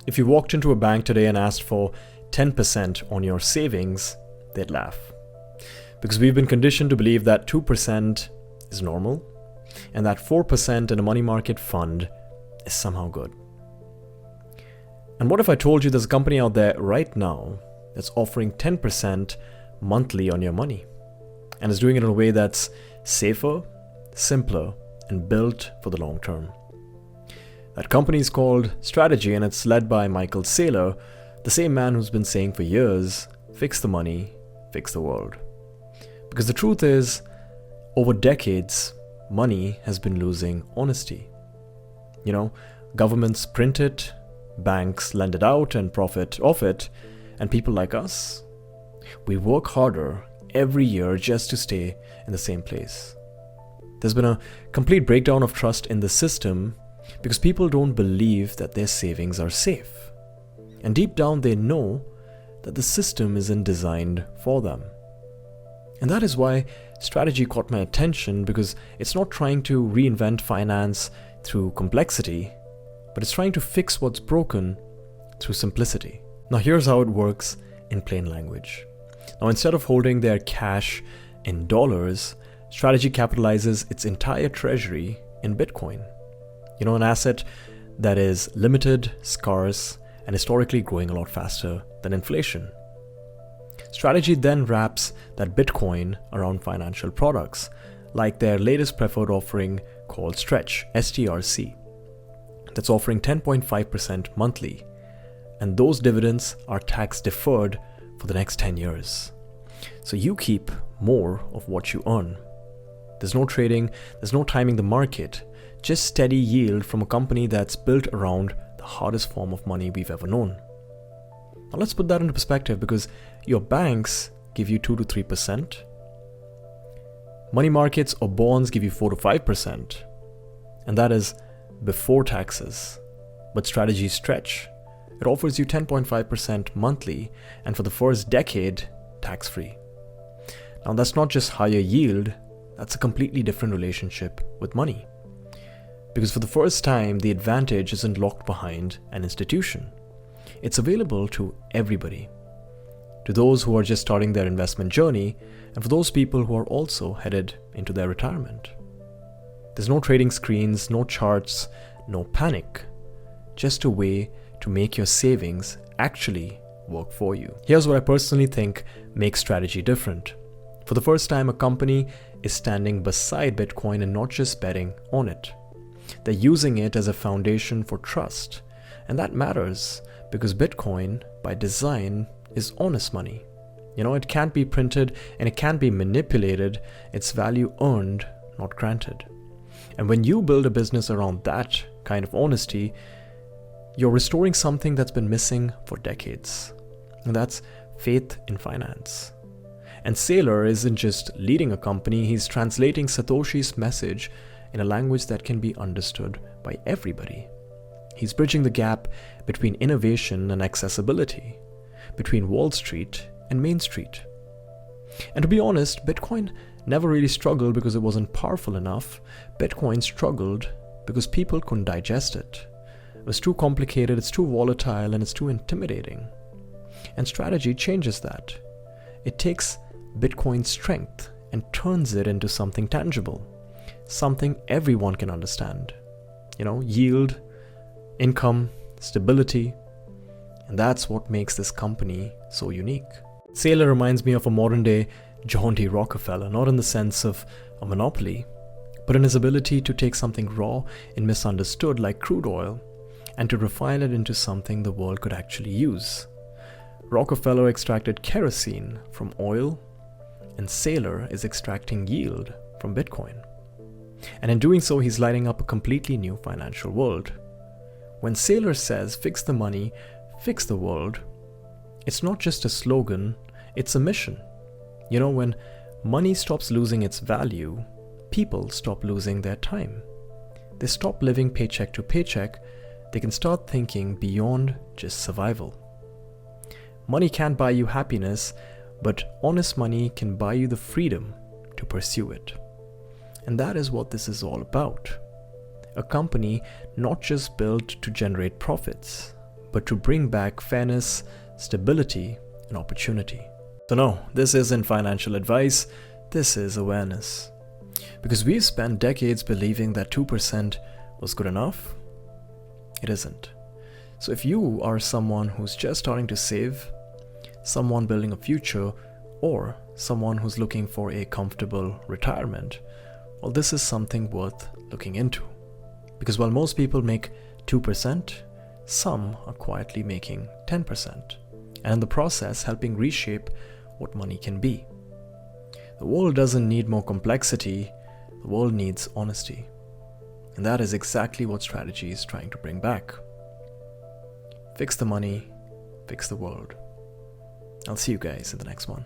If you walked into a bank today and asked for 10% on your savings, they'd laugh. Because we've been conditioned to believe that 2% is normal and that 4% in a money market fund is somehow good. And what if I told you there's a company out there right now that's offering 10% monthly on your money and is doing it in a way that's safer, simpler, and built for the long term? That company is called Strategy, and it's led by Michael Saylor, the same man who's been saying for years, fix the money, fix the world. Because the truth is, over decades, money has been losing honesty. Governments print it, banks lend it out and profit off it, and people like us, we work harder every year just to stay in the same place. There's been a complete breakdown of trust in the system because people don't believe that their savings are safe. And deep down they know that the system isn't designed for them. And that is why Strategy caught my attention, because it's not trying to reinvent finance through complexity, but it's trying to fix what's broken through simplicity. Now here's how it works in plain language. Now instead of holding their cash in dollars, Strategy capitalizes its entire treasury in Bitcoin. An asset that is limited, scarce, and historically growing a lot faster than inflation. Strategy then wraps that Bitcoin around financial products, like their latest preferred offering called Stretch, STRC, that's offering 10.5% monthly, and those dividends are tax deferred for the next 10 years. So you keep more of what you earn. There's no trading, there's no timing the market, just steady yield from a company that's built around the hardest form of money we've ever known. Now let's put that into perspective, because your banks give you 2 to 3%. Money markets or bonds give you 4 to 5%. And that is before taxes. But Strategy Stretch, it offers you 10.5% monthly, and for the first decade, tax-free. Now that's not just higher yield, that's a completely different relationship with money. Because for the first time, the advantage isn't locked behind an institution. It's available to everybody. To those who are just starting their investment journey, and for those people who are also headed into their retirement. There's no trading screens, no charts, no panic. Just a way to make your savings actually work for you. Here's what I personally think makes Strategy different. For the first time, a company is standing beside Bitcoin and not just betting on it. They're using it as a foundation for trust. And that matters because Bitcoin, by design, is honest money. It can't be printed and it can't be manipulated. It's value earned, not granted. And when you build a business around that kind of honesty, you're restoring something that's been missing for decades. And that's faith in finance. And Saylor isn't just leading a company, he's translating Satoshi's message in a language that can be understood by everybody. He's bridging the gap between innovation and accessibility, between Wall Street and Main Street. And to be honest, Bitcoin never really struggled because it wasn't powerful enough. Bitcoin struggled because people couldn't digest it. It was too complicated, it's too volatile, and it's too intimidating. And Strategy changes that. It takes Bitcoin's strength and turns it into something tangible, something everyone can understand. Yield, income, stability, and that's what makes this company so unique. Saylor reminds me of a modern-day John D. Rockefeller, not in the sense of a monopoly, but in his ability to take something raw and misunderstood like crude oil and to refine it into something the world could actually use. Rockefeller extracted kerosene from oil, and Saylor is extracting yield from Bitcoin. And in doing so, he's lighting up a completely new financial world. When Saylor says, fix the money, fix the world, it's not just a slogan, it's a mission. When money stops losing its value, people stop losing their time. They stop living paycheck to paycheck, they can start thinking beyond just survival. Money can't buy you happiness, but honest money can buy you the freedom to pursue it. And that is what this is all about. A company not just built to generate profits, but to bring back fairness, stability, and opportunity. So no, this isn't financial advice, this is awareness. Because we've spent decades believing that 2% was good enough. It isn't. So if you are someone who's just starting to save, someone building a future, or someone who's looking for a comfortable retirement, well, this is something worth looking into. Because while most people make 2%, some are quietly making 10%, and in the process helping reshape what money can be. The world doesn't need more complexity, the world needs honesty. And that is exactly what strategy is trying to bring back. Fix the money, fix the world. I'll see you guys in the next one.